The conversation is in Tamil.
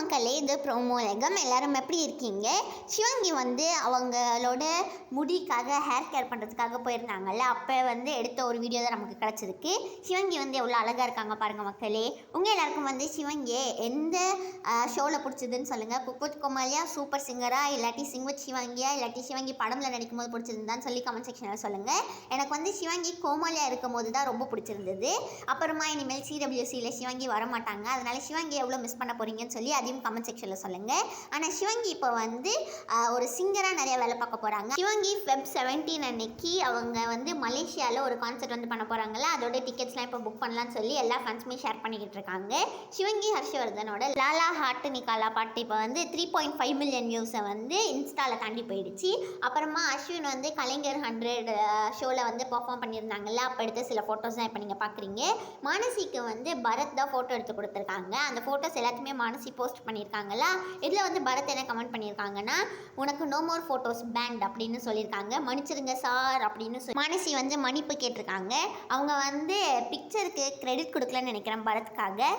மக்களே, இது ப்ரோமோலகம். எல்லாரும் எப்படி இருக்கீங்க? சிவங்கி வந்து அவங்களோட முடிக்காக ஹேர் கேர் பண்ணுறதுக்காக போயிருந்தாங்கல்ல, அப்போ வந்து எடுத்த ஒரு வீடியோ தான் நமக்கு கிடச்சிருக்கு. சிவங்கி வந்து எவ்வளோ அழகாக இருக்காங்க பாருங்கள் மக்களே. உங்கள் எல்லாருக்கும் வந்து சிவங்கி எந்த ஷோவில் பிடிச்சதுன்னு சொல்லுங்கள். குக் வித் கோமாளியா, சூப்பர் சிங்கரா, இல்லாட்டி சிங் வித் சிவங்கியா, இல்லாட்டி சிவங்கி படமில் நடிக்கும் போது பிடிச்சிருந்தான்னு சொல்லி கமெண்ட் செக்ஷனில் சொல்லுங்கள். எனக்கு வந்து சிவங்கி கோமாளியாக இருக்கும் போது தான் ரொம்ப பிடிச்சிருந்தது. அப்புறமா இனிமேல் CWCயில் சிவங்கி வரமாட்டாங்க. அதனால சிவங்கி எவ்வளோ மிஸ் பண்ண போகிறீங்கன்னு சொல்லி அதையும் கமெண்ட் செக்ஷனில் சொல்லுங்கள். ஆனால் சிவங்கி இப்போ வந்து ஒரு சிங்கராக நிறைய வேலை பார்க்க போகிறாங்க. சிவங்கி Feb 17 அன்னைக்கு அவங்க வந்து மலேசியாவில் ஒரு கான்சர்ட் வந்து பண்ண போகிறாங்கள, அதோட டிக்கெட்ஸ்லாம் இப்போ புக் பண்ணலான்னு சொல்லி எல்லா ஃபேன்ஸுமே ஷேர் பண்ணிக்கிட்டு இருக்காங்க. சிவங்கி ஹர்ஷவர்தனோட லாலா ஹார்ட் நிக்காலா பாட்டு இப்போ வந்து 3.5 மில்லியன் வியூஸை வந்து இன்ஸ்டாவில் தாண்டி போயிடுச்சு. அப்புறமா அஸ்வின் வந்து கலைஞர் 100 ஷோவில் வந்து பர்ஃபார்ம் பண்ணியிருந்தாங்கல்ல, அப்போ எடுத்த சில ஃபோட்டோஸ் தான் இப்போ நீங்கள் பார்க்குறீங்க. மானசிக்கு வந்து பரத் தான் ஃபோட்டோ எடுத்து கொடுத்துருக்காங்க. அந்த ஃபோட்டோஸ் எல்லாத்தையுமே மானசி போஸ்ட் பண்ணியிருக்காங்களா. இதில் வந்து பரத் என்ன கமெண்ட் பண்ணியிருக்காங்கன்னா, உனக்கு நோ மோர் ஃபோட்டோஸ் பேண்ட் அப்படின்னு சொல்லியிருக்காங்க. மன்னிச்சிருங்க சார் அப்படின்னு சொல்லி மானசி வந்து மன்னிப்பு கேட்டிருக்காங்க. அவங்க வந்து பிக்சருக்கு கிரெடிட் கொடுக்கலன்னு நினைக்கிறேன் பரத்துக்காக.